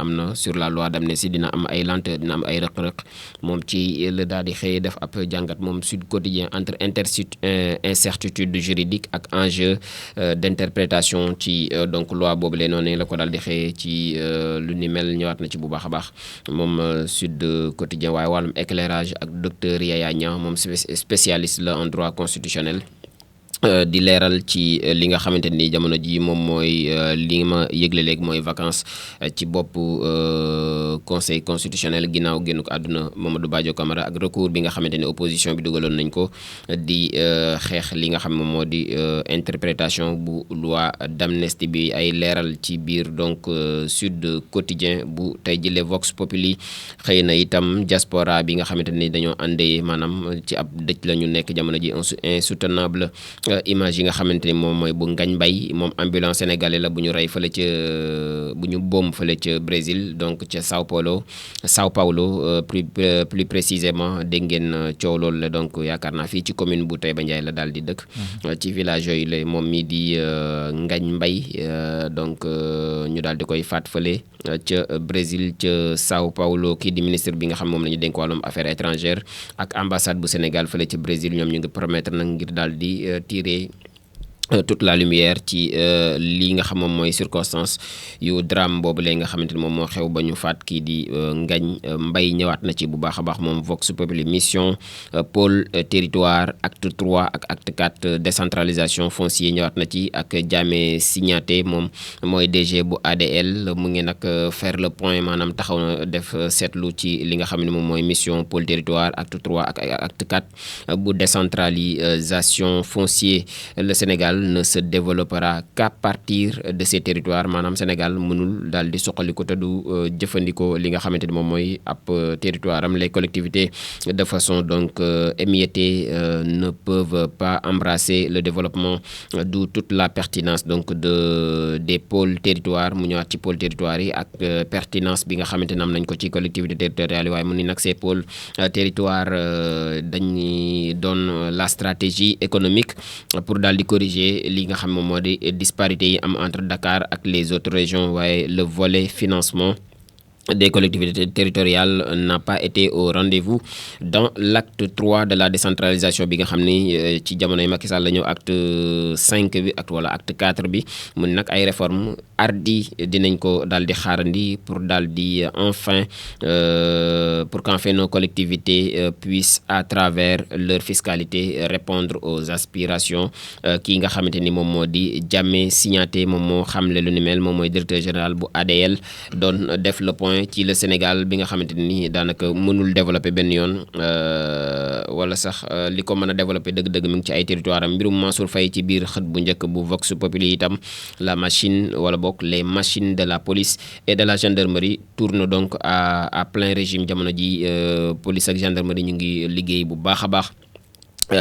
am na sur la loi d'amnistie dina am ay lenteur dina am ay rëq-rëq moom ci la daal di xëy def ab jàngat moom Sud Quotidien entre incertitude juridique ak enjeu d'interprétation ci donc loi boobu lee noonu la ko daal di xëyee ci lu ni mel ñëwaat na ci bu baax a baax moom Sud Quotidien waaye wàllum éclairage ak docteur Yaya Niang moom spécialiste la en droit constitutionnel di leeral ci li nga xamante ni jamono ji moom mooy li ma yëgle léegi mooy vacances ci bopp conseil constitutionnel ginnaaw génn ko àdduna Mamadou Badio Camara ak recours bi nga xamante ni opposition bi dugaloon nañ ko di xeex li nga xam moom moo di interprétation bu loi d'amnistie bi ay leeral ci biir donc Sud Quotidien bu tey jëlee Vox Populi xëy na itam diaspora bi nga xamante ni dañoo àndee maanaam ci ab dëj la ñu nekk jamono ji insoutenable image yi nga xamante ni moom mooy bu Ngagne Mbaye moom ambulance sénégalais la bu ñu rey fële ca bu ñu boom fële ca Brésil donc ca Sao Paulo plus précisément dégg ngeen coow loolu la donc yaakaar naa fii ci commune bu Taïba Ndiaye la daal di dëkk ci village yooyu la moom mii di Ngagne Mbaye donc ñu daal di koy faat fële ca Brésil ca Sao Paulo kii di ministre bi nga xam moom la ñu dénk wàllum affaires étrangères ak ambassade bu Sénégal fële ca Brésil ñoom ñu ngi promettre nag ngir daal di tirer toute la lumière ci lii nga xam moom mooy circonstance yu drame boobu léegi nga xamante ni moom moo xew ba ñu faat kii di Ngagne Mbaye ñëwaat na ci bu baax a baax moom Vox Populi mission pôle territoire acte 3 ak acte 4 décentralisation foncier ñëwaat na ci ak Diamé Signaté moom mooy DG bu ADL mu ngi nag faire le point maanaam taxaw na def seetlu ci li nga xam ne moom mooy mission pôle territoire acte 3 ak acte 4 bu décentralisation foncier le Sénégal ne se développera qu'à partir de ces territoires maanaam Sénégal mënul daal di soqaliku te du jëfandikoo li nga xamante ni moom mooy ab territoire am les collectivités de façon donc émiettée ne peuvent pas embrasser le développement d'où toute la pertinence donc des pôles territoires mu ñëwaat ci pôle territoire yi ak pertinence bi nga xamante ne am nañ ko ci collectivité territoriales yi waaye mu ni nag ces pôles territoires dañuy doon la stratégie économique pour daal di corriger li nga xam moom moo di disparité yi am entre Dakar ak les autres régions waaye le volet financement des collectivités territoriales n'a pas été au rendez-vous dans l'acte 3 de la décentralisation bi nga xam ni ci jamonoy Macky Sall la ñëw acte 5 bi ak wala acte 4 bi mu ne nag ay réformes ardi dinañ ko daal di xaarandi pour daal di enfin pour qu'enfin nos collectivités puissent à travers leur fiscalité répondre aux aspirations kii nga xamante ni moom moo di Diamé Signaté moom moo xamle lu ni mel moom mooy directeur général bu ADL doon def le point ci le Sénégal bi nga xamante ni daanaka mënul développer benn yoon wala sax li ko mën a développer dëgg-dëgg mi ngi ci ay territoire am mbirum Mansour Faye ci biir xët bu njëkk bu Vox Populi itam la machine wala bokk les machines de la police et de la gendarmerie tournent donc à plein régime jamono ji police ak gendarmerie ñu ngi liggéey bu baax a baax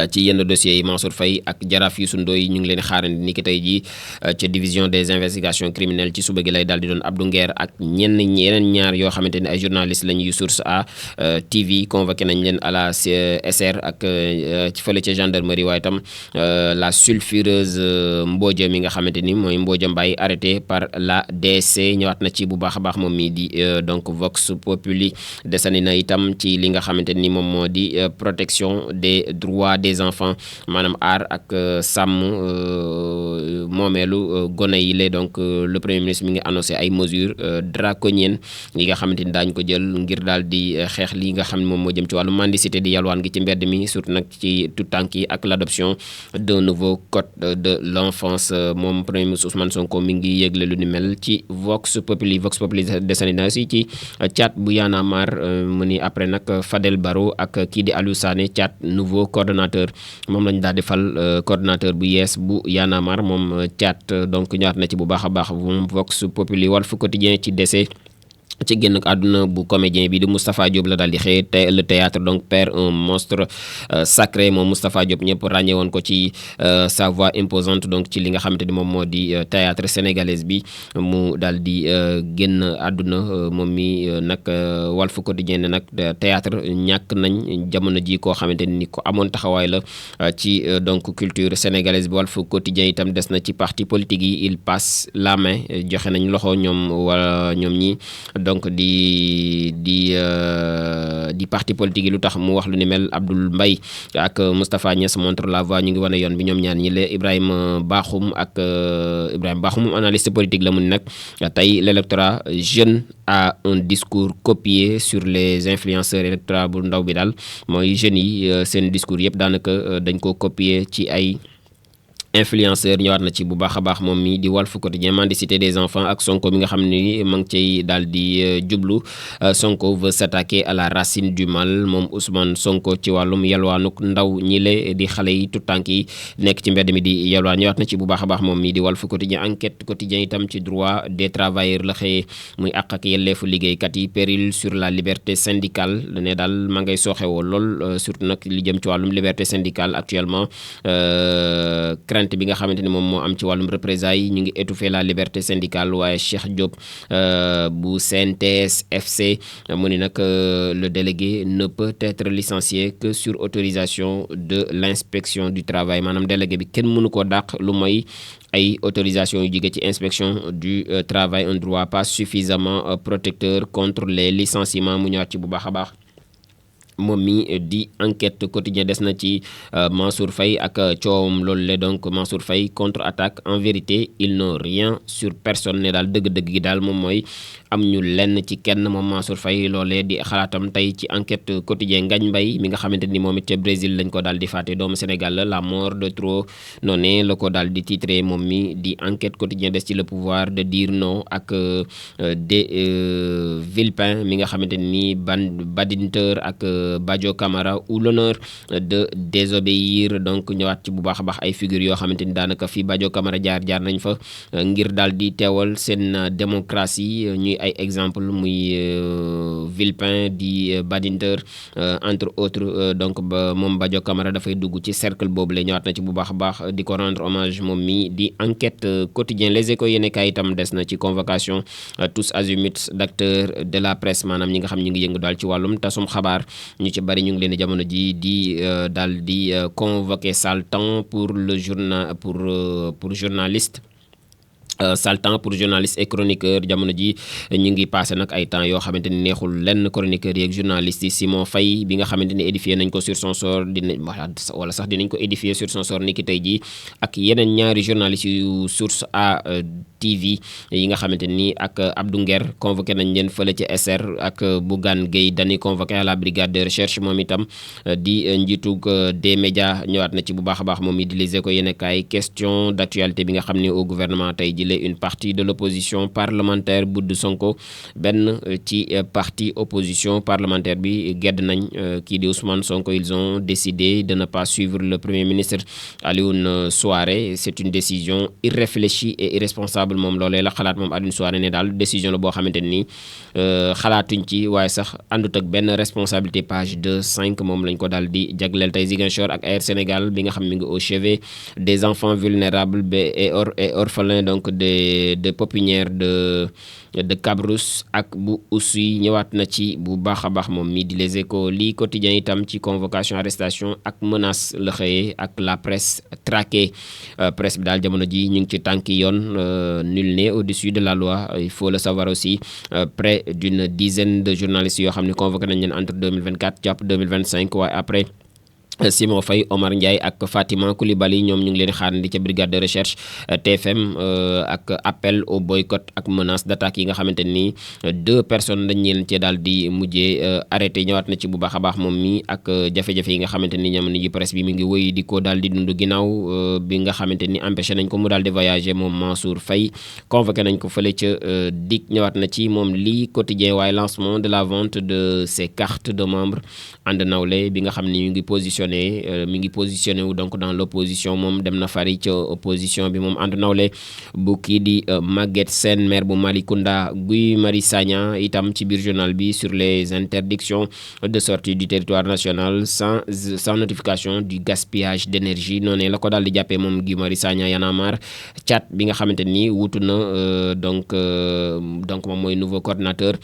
ci yenn dossiers yi Mansour Faye ak Jaraaf Youssou Ndoye ñu ngi leen xaarandi ni ki tey jii ca division des investigations criminelles ci suba gi lay daal di doon Abdou Nguer ak yeneen ñaar yoo xamante ni ay journalistes lañu yu Source A TV convoqué nañ leen à la SR ak ci fële ca gendarmerie waaye itam la sulfureuse Mbodja mi nga xamante ni mooy Mbodja Mbaye arrêté par la DSC ñëwaat na ci bu baax a baax moom mii di donc Vox Populi desani na itam ci li nga xamante ni moom moo di protection des droits des enfants maanaam aar ak sàmm moomeelu gone yi la donc le premier ministre mi ngi annoncé ay mesures draconiennes yi nga xamante ni daañu ko jël ngir daal di xeex li nga xam ne moom moo jëm ci wàllu mendicité di yalwaan gi ci mbedd mi surtout nag ci tout tànk yi ak l'adoption d'un nouveau code de l'enfance moom premier ministre Ousmane Sonko mi ngi yëgle lu ni mel ci Vox Populi desandi na si ci chat bu Y'en a marre mu ni après nag Fadel Barro ak kii di Aliou Sané chat nouveau coordonnateur moom lañ daal di fal coordonnateur bu yees bu Y'en a marre moom Thiat donc ñëwaat na ci bu baax a baax moom Vox Populi Walf Quotidien ci décès ci génn àdduna bu comédien bi di Moustapha Diop la daal di xëy le théâtre donc perd un monstre sacré moom Moustapha Diop ñëpp ràññee woon ko ci sa voix imposante donc ci li nga xamante ni moom moo di théâtre sénégalaise bi mu daal di génn àdduna moom mi nag Walf Quotidien ne nag théâtre ñàkk nañ jamono ji koo xamante ni ko amoon taxawaay la ci donc culture sénégalaise bi Walf Quotidien itam des na ci parti politique yi il passe la main joxe nañ loxo ñoom wala ñoom ñi donc di parti politique yi lu tax mu wax lu ni mel. Abdoul Mbaye ak Moustapha Niass montre la voie, ñu ngi wane yoon bi ñoom ñaar ñi la. Ibrahima Bakhoum analyste politique la mu ni nag tey l'électorat jeune a un discours copié sur les influenceurs électoraux bu ndaw bi daal mooy jeunes yi seen discours yëpp daanaka dañ ko copier ci ay influenceur ñëwaat na ci bu baax a baax moom mi di Walf Quotidien mendicité des enfants ak Sonko mi nga xam ni ma ngi cay daal di jublu. Sonko veut s'attaquer à la racine du mal. moom Ousmane Sonko ci wàllum yalwaanuk ndaw ñi le di xale yi tout tànk yi nekk ci mbedd mi di yalwaan ñëwaat na ci bu baax a baax moom mi di Walf Quotidien. Enquête Quotidien itam ci droit des travailleurs la xëyee muy àq ak yelleefu liggéeykat yi. péril sur la liberté syndicale ne daal ma ngay sooxewoo lool surtout nag li jëm ci wàllum liberté syndicale actuellement. bi nga xamante ni moom moo am ci wàllum représailles ñu ngi étouffer la liberté syndicale. waaye Cheikh Diop bu CNTS FC mu ni nag le délégué ne peut être licencié que sur autorisation de l'inspection du travail. maanaam délégué bi kenn mënu koo dàq lu mooy ay autorisation yu jóge ci inspection du travail, un droit pas suffisamment protecteur contre les licenciements. mu ñëwaat ci bu baax a baax moom mi di Enquête Quotidien. des na ci Mansour Faye ak coowam loolu le donc Mansour Faye contre-attaque. en vérité ils n'ont rien sur personne. ne daal dëgg-dëgg gi daal moom mooy am ñu lenn ci kenn moom Mansour Faye loolee di xalaatam tey ci Enquête Quotidien. Ngagne Mbaye mi nga xamante ni moom it ca Brésil lañ ko daal di faate doomu Sénégal la mort de trop noné la ko daal di titré moom mi di Enquête Quotidien. des ci le pouvoir de dire non ak de Villepin mi nga xamante ni Badinter ak Badio Camara ou l'honneur de désobéir. donc ñëwaat ci bu baax a baax ay figures yoo xamante ni daanaka fi Badio Camara jaar nañ fa ngir daal di teewal seen démocratie. ñuy ay exemple muy Villepin di Badinter entre autres. donc ba moom Badio Camara dafay dugg ci cercle boobu la ñëwaat na ci bu baax a baax di ko rendre hommage moom mi di Enquête Quotidien. Les Échos yéene kaay itam des na ci convocation tous azimuts d'acteurs de la presse maanaam ñi nga xam ñu ngi yëngu daal ci wàllum tasum xabaar. ñu ci bari ñu ngi leen jamono ji di daal di convoquer sale temps pour le journal pour journaliste. sale temps pour journaliste et chroniqueur. jamono ji ñu ngi passé nag ay temps yoo xamante ni neexul lenn chroniqueur yeeg journaliste yi. Simon Faye bi nga xamante ni édifié nañ ko sur son sort wala sax dinañ ko édifier sur son sort ni ki tey jii ak yeneen ñaari journalistes yu Source A TV yi nga xamante ni ak Abdou Nguer convoqué nañ leen fële ci SR ak Bougane Gueye Dany convoqué à la brigade de recherche. moom itam di njiitug des médias ñëwaat na ci bu baax a baax moom it di Les Échos yéen kaay. question d'actualité bi nga xam ni au gouvernement tey jii une partie de l'opposition parlementaire budd Sonko. benn ci parti opposition parlementaire bi gedd nañ kii di Ousmane Sonko. ils ont décidé de ne pas suivre le premier ministre Alioune Souaré. c'est une décision irréfléchie et irresponsable. moom loolee la xalaat moom Alioune Souaré ne daal décision la boo xamante ni xalaatuñ ci waaye sax àndut ak benn responsabilité. page 2-5 moom lañ ko daal di jagleel tey. Ziguinchor ak Air Sénégal bi nga xam mi ngi au chevet des enfants vulnérables et orphelins donc de pépinière de Cabrousse ak bu Oussouye. ñëwaat na ci bu baax a baax moom mi di Les Échos. lii quotidien itam ci convocation arrestation ak menace la xëyee ak la presse traquée. presse bi daal jamono ji ñu ngi ci tànki yoon. nul n'est au-dessus de la loi. il faut le savoir aussi. près d'une dizaine de journalistes yoo xam ne convoqué nañ leen entre 2024 jàpp 2025 waaye après Simon Faye Omar Ndiaye ak Fatima Coulibaly ñoom ñu ngi leen xaarandi ca brigade de recherche TFM ak appel au boycott ak menace d'attaque yi nga xamante ni 2 personnes dañ leen cee daal di mujjee arrêté. ñëwaat na ci bu baax a baax moom mi ak jafe-jafe yi nga xamante ni ñam ni presse bi mi ngi wëy di ko daal di dund ginnaaw bi nga xamante ni empêché nañ ko mu daal di voyager moom Mansour Faye. convoqué nañ ko fële ca DIC. ñëwaat na ci moom lii quotidien waaye lancement de la vente de ces cartes de membres ànd nawle bi nga xam ni ñu ngi positionné wu donc dans l'opposition. moom dem na fari ca opposition bi moom ànd nawle bu kii di Maguette Sène maire bu Malicounda. Guy Marius Sagna itam ci biir journal bi sur les interdictions de sortie du territoire national sans notification du gaspillage d'énergie. noonu la ko daal di jàppee moom Guy Marius Sagna. Y'en a marre Thiat bi nga xamante ni wutu na donc moom mooy nouveau coordinateur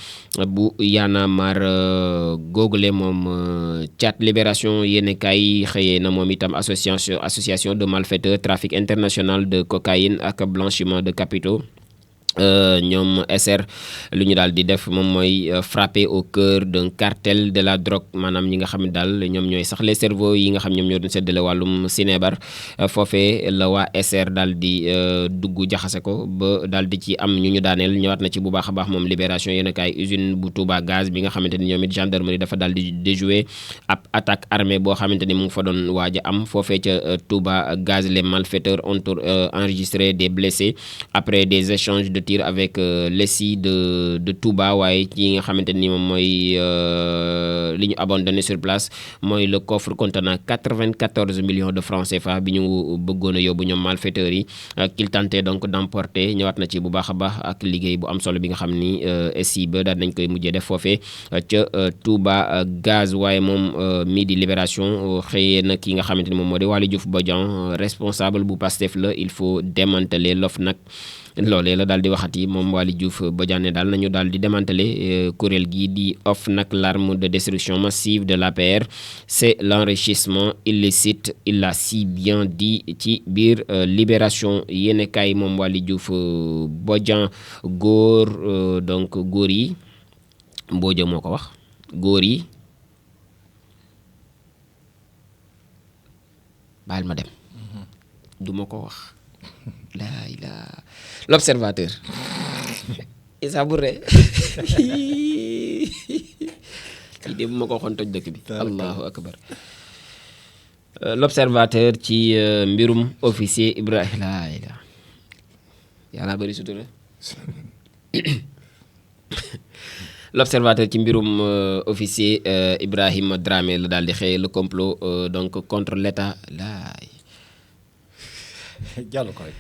bu Y'en a marre googule moom Thiat. Libération yéene kaay xëyee na moom itam association de malfaiteurs trafic international de cocaïne ak blanchiment de capitaux. ñoom SR lu ñu daal di def moom mooy frapper au cœur d'un cartel de la drogue maanaam ñi nga xam ne daal ñoom ñooy sax les cerveaux yi nga xam ñoom ñoo doon séddale wàllum sinébar foofee la waa SR daal di dugg jaxase ko ba daal di ci am ñu daaneel ñëwaat na ci bu baax a baax moom Libération yéen a kaay usine bu Touba gaz bi nga xamante ni ñoom it gendarmerie dafa daal di déjouer ab attaque armée boo xamante ni mu ngi fa doon waaj a am foofee ca Touba gaz. Les malfaiteurs ont enregistré des blessés après des échanges de tirs avec l'ESI de Touba waaye ci nga xamante ni moom mooy li ñu abandonné sur place mooy le coffre contenant 94 millions de francs CFA bi ñu bëggoon a yóbbu ñoom malfaiteurs yi qu'il tentait donc d'emporter ñëwaat na ci bu baax a baax ak liggéey bu am solo bi nga xam ni ESI ba daal nañ koy mujjee def foofee ca Touba gaz waaye moom mii di Libération xëyee na ki nga xamante ni moom moo di Waly Diouf Bodian responsable bu Pastef la il faut démanteler l'OFNAC loolee la daal di waxati moom Waly Diouf Bodian daal nañu daal di démanteler kuréel gii di OFNAC l'arme de destruction massive de l'APR c'est l'enrichissement illicite il l'a si bien dit ci biir Libération yéene kaay moom Waly Diouf Bodian góor donc góor yi Mbodja moo ko wax góor yi baal ma dem duma ko wax l'Observateur Issa Bourré kii de bu ma ko waxoon toj dëkk bi allahu akbar l'Observateur ci mbirum officier Ibrahima yàlla bari sutura l'Observateur ci mbirum officier Ibrahima Dramé la daal di xëy le complot donc contre l'État laay jàll ko rek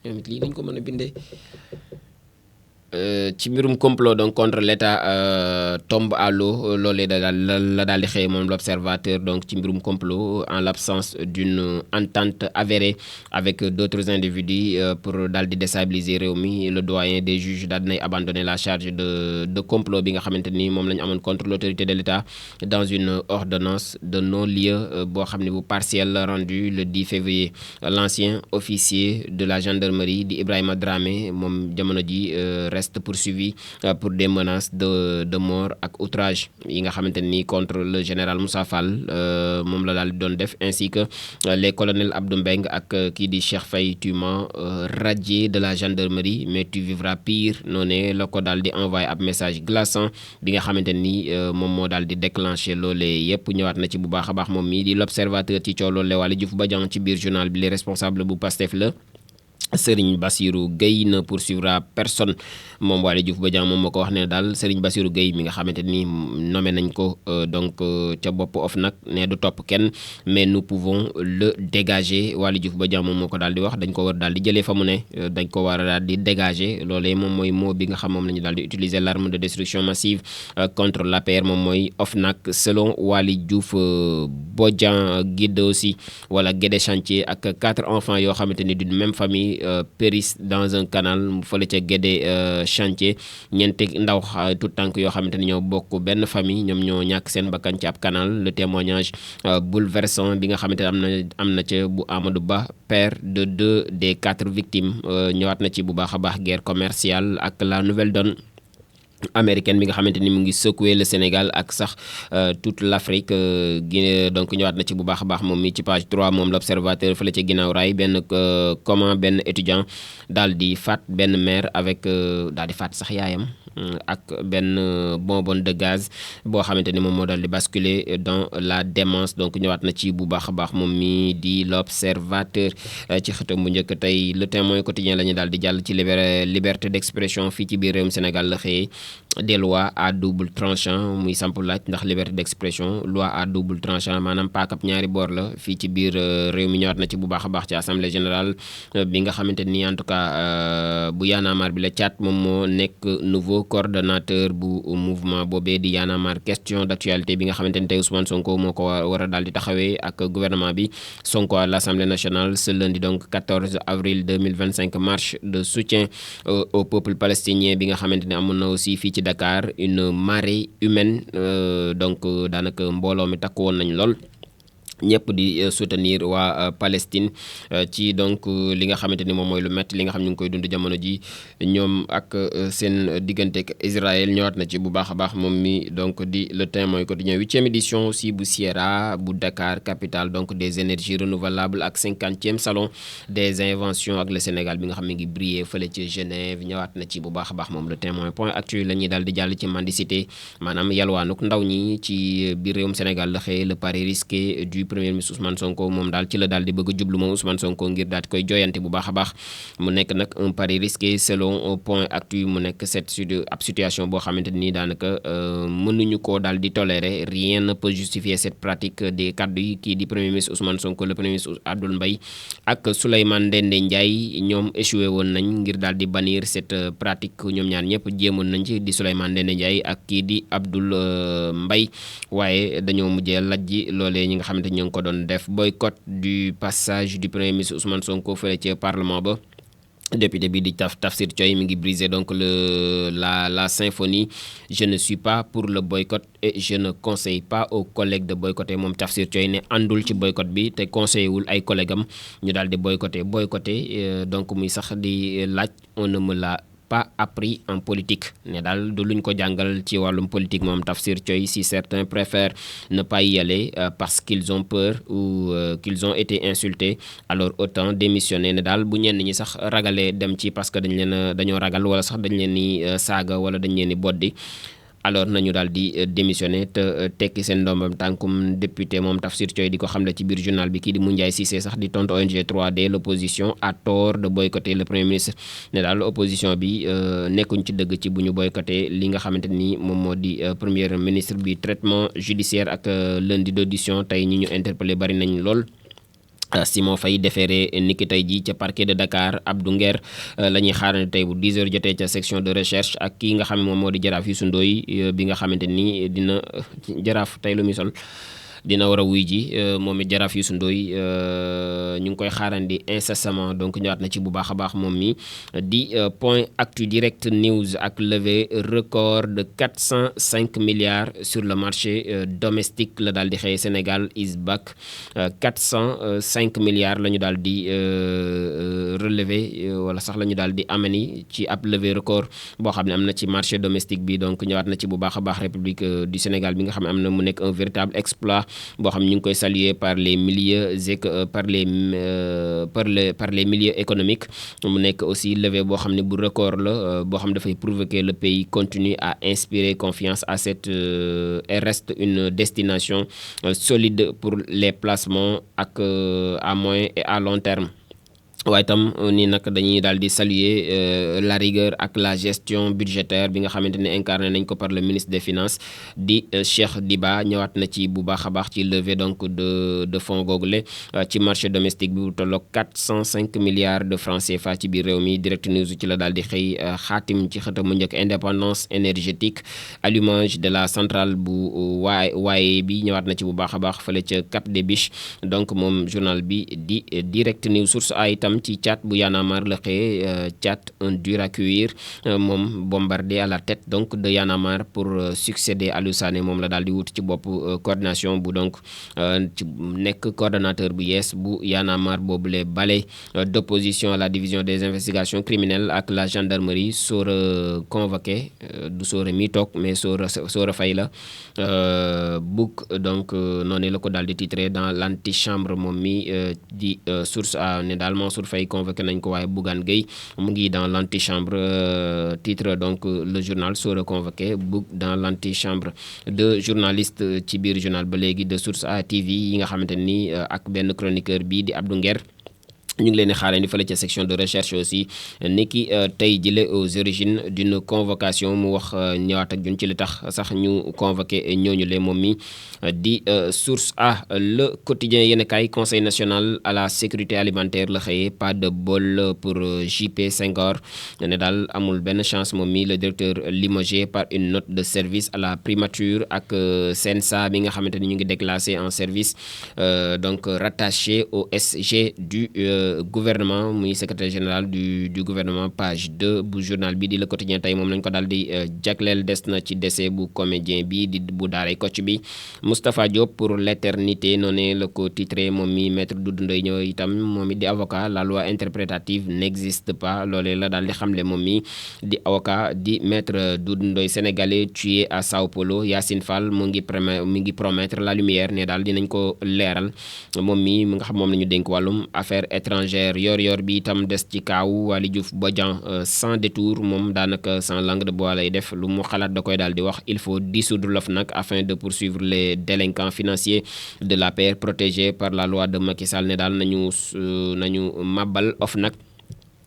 ñoom it lii dañ ko mën a bindee ci mbirum complot donc contre l'État tombe à l'eau loolee la daal di xëy moom l'Observateur donc ci mbirum complot en l'absence d'une entente avérée avec d'autres individus pour daal di déstabiliser réew mi le doyen des juges daal dinay abandonner la charge de complot bi nga xamante ni moom la ñu amoon contre l'autorité de l'État dans une ordonnance de non-lieu boo xam ne bu partiel rendu le 10 février l'ancien officier de la gendarmerie di Ibrahima Dramé moom jamono ji reste poursuivi pour des menaces de mort ak outrage yi nga xamante ni contre le général Moussa Fall moom la daal di doon def ainsi que les colonels Abdou Mbeng ak kii di Cheikh Faye tu m'as radié de la gendarmerie mais tu vivras pire noonu la ko daal di envoyé ab message glaçant bi nga xamante ni moom moo daal di déclenché loolee yëpp ñëwaat na ci bu baax a baax moom mii di l'Observateur ci coow loolu Waly Diouf Bodian ci biir journal bi les responsables bu Pastef la Serigne Bassirou Gueye ne poursuivra personne moom Waly Diouf Bodian moom moo ko wax ne daal Serigne Bassirou Gueye mi nga xamante ni nommé nañ ko donc ca bopp OFNAC ne du topp kenn mais nous pouvons le dégager Waly Diouf Bodian moom moo ko daal di wax dañ ko war daal di jëlee fa mu ne dañ ko war a daal di dégager loolee moom mooy mot bi nga xam moom la ñu daal di utiliser l'arme de destruction massive contre l'APR moom mooy OFNAC selon Waly Diouf Bodian Guédé aussi wala Guédé chantier ak 4 enfants yoo xamante ni d'une même famille périssent dans un canal fële ca Guédé chantier ñeenti ndaw tout tànk yoo xamante ni ñoo bokk benn famille ñoom ñoo ñàkk seen bakkan ci ab canal le témoignage bouleversant bi nga xamante ne am na ca bu Amadou Ba père de 2 des 4 victimes ñëwaat na ci bu baax a baax guerre commerciale ak la nouvelle donne américaine bi nga xamante ni mu ngi secouer le Sénégal ak sax toute l'Afrique donc ñëwaat na ci bu baax a baax moom mi ci page 3 moom l'Observateur fële ca ginnaaw raay benn comment benn étudiant daal di faat benn mère avec daal di faat sax yaayam ak benn bonbonne de gaz boo xamante ni moom moo daal di basculer dans la démence donc ñëwaat na ci bu baax a baax moom mi di l'Observateur ci xëtam bu njëkk tey le Témoin quotidien la ñu daal di jàll ci liberté d'expression fii ci biir réewum Sénégal la xëyee des lois à double tranchant muy samp laaj ndax liberté d'expression loi à double tranchant maanaam paakab ñaari boor la fii ci biir réew mi ñëwaat na ci bu baax a baax ci assemblée générale bi nga xamante ni en tout cas bu Y'en a marre bi la caat moom moo nekk nouveau coordonnateur bu mouvement boobee di Y'en a marre question d'actualité bi nga xamante ni tey Ousmane Sonko moo ko war a daal di taxawee ak gouvernement bi Sonko à l'Assemblée nationale ce lundi donc 14 avril 2025 marche de soutien au peuple palestinien bi nga xamante ni amoon na aussi fii ci Dakar une marée humaine donc daanaka mbooloo mi takku woon nañ lool ñëpp di soutenir waa Palestine ci donc li nga xamante ni moom mooy lu métti li nga xam ñu ngi koy dund jamono ji ñoom ak seen diggante ak Israël ñëwaat na ci bu baax a baax moom mi donc di Le Témoin quotidien 8e édition aussi bu Sierra bu Dakar capitale donc des énergies renouvelables ak 50e salon des inventions ak le Sénégal bi nga xam ne ngi briller fële ci Genève ñëwaat na ci bu baax a baax moom Le Témoin point actu la ñuy daal di jàll ci mendicité maanaam yalwaanuk ndaw ñi ci biir réewum Sénégal la xëy le pari risqué du premier ministre Ousmane Sonko moom daal ci la daal di bëgg a jublu moom Ousmane Sonko ngir daal di koy joyante bu baax a baax mu nekk nag un pari risqué selon point actu mu nekk ab situation boo xamante ni daanaka mënuñu koo daal di tolérer rien ne peut justifier cette pratique des kaddu yi kii di premier ministre Ousmane Sonko le premier ministre Abdoul Mbaye ak Souleymane Ndéné Ndiaye ñoom échoué woon nañ ngir daal di bannir cette pratique ñoom ñaar ñëpp jéemoon nañ ci di Souleymane Ndéné Ndiaye ak kii di Abdoul Mbaye waaye dañoo mujjee lajji loolee ñi nga xamante ñoo ngi ko doon def boycott du passage du premier ministre Ousmane Sonko fële ci parlement ba député bi di Tafsir Thioye mi ngi briser donc la symphonie je ne suis pas pour le boycott et je ne conseille pas aux collègues de boycotter moom Tafsir Thioye ne àndul ci boycott bi te conseillé wul ay collègues am ñu daal di boycotter donc muy sax di laaj on ne me l'a pas appris en politique ne daal du luñ ko jàngal ci wàllum politique moom Tafsir Thioye si certains préfèrent ne pas y aller parce qu'ils ont peur ou qu'ils ont été insultés alors autant démissionner ne daal bu ñenn ñi sax ragalee dem ci parce que dañoo ragal wala sax dañ leen ni saaga wala dañ leen ni boddi alors nañu daal di démissionné te tekki seen ndombam tànkum député moom Tafsir Thioye di ko xamle ci biir journal bi kii di Moundiaye Cissé sax di tontu ONG 3D l'opposition a tort de boycotter le premier ministre ne daal opposition bi nekkuñ ci dëgg ci bu ñu boycotter li nga xamante ni moom moo di premier ministre bi traitement judiciaire ak lundi d'audition tey ñi ñu interpellé bari nañ lool. Simon Faye déféré niki tey jii ca parquet de Dakar Abdou Nguer la ñuy xaarandi tey bu 10h jotee ca section de recherche ak kii nga xam ne moom moo di jaraaf Youssou Ndoye bi nga xamante ni dina jaraaf tey lu muy sol dina war a wuy ji moom it jaraaf Youssou Ndoye ñu ngi koy xaarandi incessamment donc ñëwaat na ci bu baax a baax moom mi di point actu direct news ak levée record de 405 milliards sur le marché domestique la daal di xëy Sénégal is back 405 milliards la ñu daal di relevé wala sax la ñu daal di amani ci ab levée record boo xam ne am na ci marché domestique bi donc ñëwaat na ci bu baax a baax République du Sénégal bi nga xam ne am na mu nekk un véritable exploit boo xam ñu ngi koy saluer par les milieux par les milieux économiques mu nekk aussi levée boo xam ne bu record la boo xam dafay prouver que le pays continue à inspirer confiance à cette et reste une destination solide pour les placements ak à moyen et à long terme. waaye itam nii nag dañuy daal di saluer la rigueur ak la gestion budgétaire bi nga xamante ne incarné nañ ko par le ministre des finances di Cheikh Diba ñëwaat na ci bu baax a baax ci levée donc de fonds googule ci marché domestique bi bu tolloog 405 milliards de francs CFA ci biir réew mi direct news ci la daal di xëy xaatim ci xëtam mu njëkk indépendance énergétique allumage de la centrale bu waaye bi ñëwaat na ci bu baax a baax fële ca Cap des Biches donc moom journal bi di direct news source ay itam ci chat bu Y'en a marre la xëyee chat un dur à cuire moom bombardé à la tête donc de Y'en a marre pour succéder Aliou Sané moom la daal di wut ci bopp coordination bu donc ci nekk coordonnateur bu yees bu Y'en a marre boobule balai d'opposition à la division des investigations criminelles ak la gendarmerie Sora convoqué du Sora mi toog mais Sora Faye la bugg donc noonu la ko daal di titré dans l'antichambre moom mi di source a ne daal Mansour Faye convoqué nañ ko waaye Bougane Gueye mu ngi dans l'antichambre titre donc le journal sera convoqué Boug dans l'antichambre de journalistes ci biir journal ba léegi de Source A TV yi nga xamante ni ak benn chroniqueur bii di Abdou Nguer ñu ngi leen di xaarandi fële ca section de recherche aussi niki tey jële aux origines d'une convocation mu wax ñëwaat ak jun ci li tax sax ñu convoqué ñooñu le moom mi di source A le quotidien yéen kay conseil national à la sécurité alimentaire la xëyee pas de bol pour JP Senghor ne daal amul benn chance moom mi le directeur limogé par une note de service à la primature ak CNSA bi nga xamante ni ñu ngi déclassé en service donc rattaché au SG du gouvernement muy secrétaire général du gouvernement page 2 bu journal bi di Le Quotidien tey moom lañ ko daal di jagleel. Des na ci décès bu comédien bi di bu daaray Kocc bi Moustapha Diop pour l'éternité noonu la ko titré moom mi maître Doudou Ndoye ñëw itam moom it di avocat la loi interprétative n'existe pas loolee la daal di xamle moom mi di avocat di maître Doudou Ndoye sénégalais tué à Sao Paulo Yacine Fall mu ngi promettre la lumière ne daal dinañ ko leeral moom mi mu nga xam moom la ñu dénk wàllum affaires étrangères yor bi itam des ci kaawu Waly Diouf Bodian sans détour moom daanaka sans langue de bois lay def lu mu xalaat da koy daal di wax il faut dissoudre l'OFNAC afin de poursuivre les délinquants financiers de l'APR protégés par la loi de Macky Sall ne daal nañu màbbal OFNAC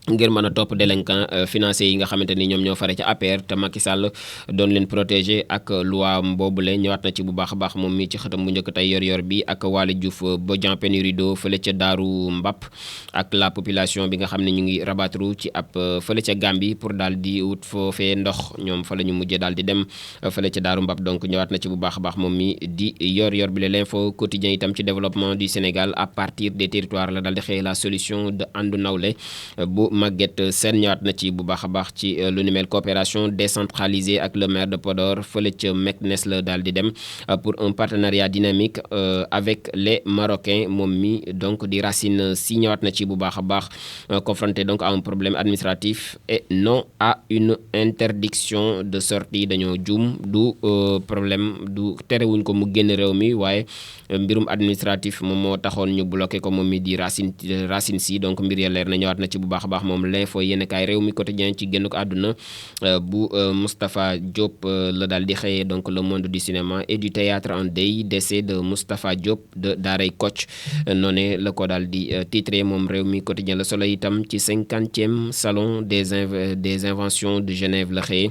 ngir mën a topp délinquant financiers yi nga xamante ni ñoom ñoo fare ci APR te Macky Sall doon leen protéger ak loi boobule ñëwaat na ci bu baax a baax moom mi ci xëtam bu njëkk tey yor bi ak Waly Diouf Bodian pénurie d'eau fële ca Daaru Mbap ak la population bi nga xam ne ñu ngi rabattre ci ab fële ca Gambie pour daal di wut foofee ndox ñoom fa la ñu mujjee daal di dem fële ca Daaru Mbap donc ñëwaat na ci bu baax a baax moom mi di yor bi l'info quotidien itam ci développement du Sénégal à partir des territoires la daal di xëy la solution de àndu nawle bu Maguette Sène ñëwaat na ci bu baax a baax ci lu ni mel coopération décentralisée ak le maire de Podor fële ca Meknès la daal di dem pour un partenariat dynamique avec les Marocains moom mi donc di Racine Sy ñëwaat na ci bu baax a baax confronté donc à un problème administratif et non à une interdiction de sortie dañoo juum du problème du terewuñ ko mu génn réew mi waaye mbirum administratif moom moo taxoon ñu bloqué ko moom mi di Racine Sy donc mbir ya leer na ñëwaat na ci bu baax a baax moom l'info yéen kaay réew mi quotidien ci génn ko àdduna bu Moustapha Diop la daal di xëyee donc le monde du cinéma et du théâtre en deuil décès de Moustapha Diop de daaray Kocc noonu la ko daal di titré moom réew mi quotidien Le Soleil itam ci 50e salon des inventions de Genève la xëyee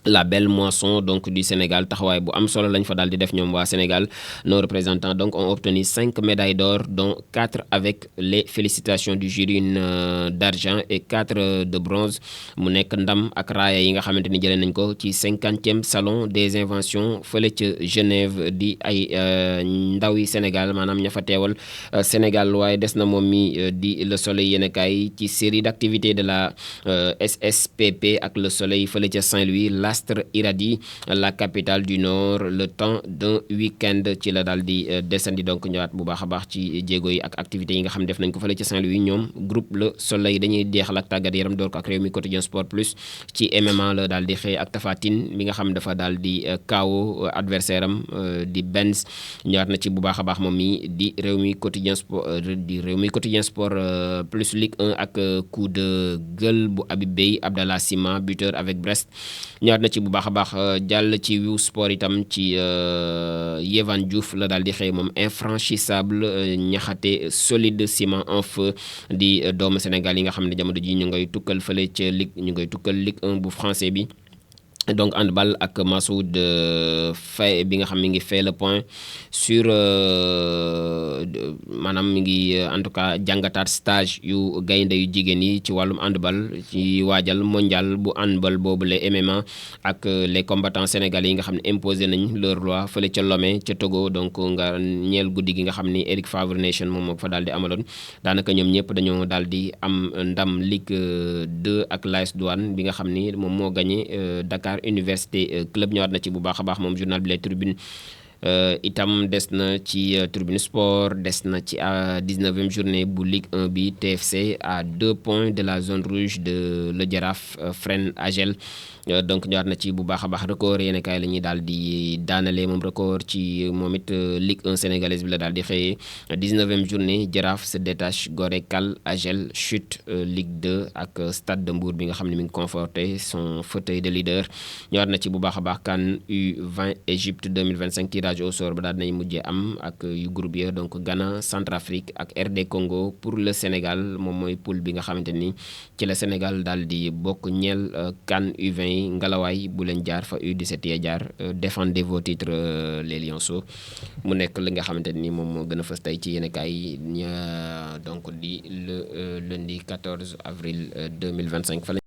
la belle moisson donc du Sénégal taxawaay bu am solo lañ fa daal di def ñoom waa Sénégal nos représentants donc ont obtenu 5 médailles d'or dont 4 avec les félicitations du jury, une d'argent et 4 de bronze mu nekk ndam ak raaya yi nga xamante ni jëlee nañ ko ci 50e salon des inventions fële ca Genève di ay ndaw yi Sénégal maanaam ña fa teewal Sénégal waaye des na moom mi di Le Soleil yéenekaay ci série d'activités de la SSPP ak Le Soleil fële ca Saint-Louis l'astre irradie la capitale du Nord le temps d'un week-end ci la daal di descendi donc ñëwaat bu baax a baax ci jéego yi ak activités yi nga xam def nañ ko fële ci Saint-Louis ñoom groupe Le Soleil dañuy jeexal ak tàggat yaram door ko ak réew mi quotidien sport plus ci MMA la daal di xëy ak Tapha Tine mi nga xam dafa daal di KO adversaire am di Benz ñëwaat na ci bu baax a baax moom mi di réew mi quotidien sport plus Ligue 1 ak coup de gueule bu Habib Beye Abdallah Sima buteur avec Brest ñëwaat na ci bu baax a baax jàll ci wiw sport itam ci Yehvan Diouf la daal di xëy moom infranchissable ñaxate solide ciment en feu di doomu Sénégal yi nga xam ne jamono ji ñu ngay tukkal fële ca Ligue 1 bu français bi donc handball ak Massoud Faye bi nga xam mi ngi fait le point sur maanaam mi ngi en tout cas jàngataat stage yu gaynde yu jigéen yi ci wàllum handball ci waajal mondial bu handball boobu le MMA ak les combattants sénégalais yi nga xam ne imposé nañ leur loi fële ca Lomé ca Togo donc nga ñeel guddi gi nga xam ni Eric Favre Nation moom moo fa daal di amaloon daanaka ñoom ñëpp dañoo daal di am ndam Ligue 2 ak l'AS Douane bi nga xam ni moom moo gagné Dakar Université Club ñëwaat na ci bu baax a baax moom journal bi Les Tribunes itam des na ci Tribune Sport des na ci 19e journée bu Ligue 1 bi TFC à 2 points de la zone rouge de Le Jaraaf freine Agel donc ñëwaat na ci bu baax a baax record yéen kaay la ñuy daal di daanale moom record ci moom it Ligue 1 sénégalaise bi la daal di xëyee 19e journée Jaraaf se détache Gorée Kal Agel chute Ligue 2 ak Stade de Mbour bi nga xam ne mi ngi conforté son fauteuil de leader ñëwaat na ci bu baax a baax CAN U20 Égypte 2025 tirage au sort ba daal dinañ mujjee am ak yu groupe ya donc Ghana Centrafrique ak RD Congo pour le Sénégal moom mooy poule bi nga xamante ni ci la Sénégal daal di bokk ñeel CAN U20 yi ngalawaay bu leen jaar fa U17 ya jaar défendez vos titres les Lionceaux mu nekk li nga xamante ni moom moo gën a fës tey ci yéenekaay donc di le lundi 14 avril 2025